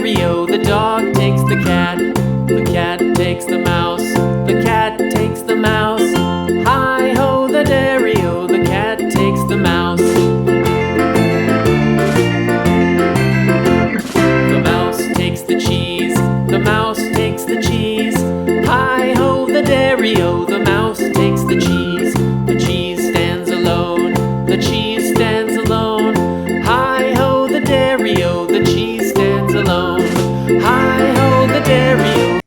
dairy-o, the dog takes the cat. The cat takes the mouse, the cat takes the mouse. Hi-ho, the dairy-o, the cat takes the mouse. The mouse takes the cheese, the mouse takes the cheese. Hi-ho, the dairy-o, the mouse takes the cheese. The cheese stands alone, the cheese stands alone. Hi-ho, the dairy-o, the cheese stands alone. Hi-ho, the dairy-o.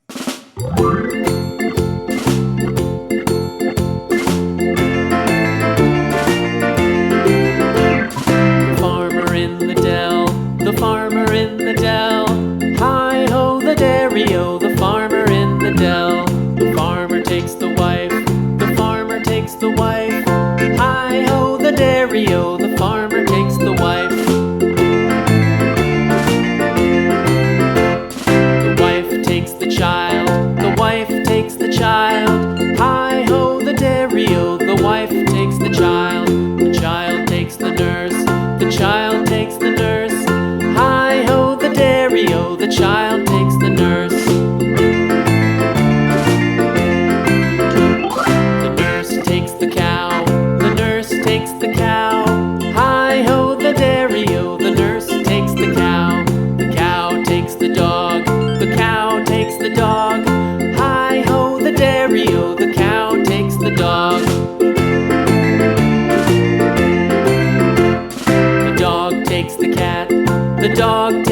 The farmer in the dell, the farmer in the dell. Hi-ho, the dairy-o, the farmer in the dell. The farmer takes the wife, the farmer takes the wife. Hi-ho, the dairy-o, the farmer takes the wife. The wife takes the child, the wife takes the child. Hi-ho, the dairy-o, the wife takes the child. The child takes the nurse, the child takes the nurse. Hi-ho, the dairy-o, the child takes the nurse. The nurse takes the cow, the nurse takes the cow. Hi-ho, the dairy-o, the nurse takes the cow. The cow takes the dog, the cow takes the dog. Hi-ho, the dairy-o, the cow takes the dog. The dog takes the cat, the dog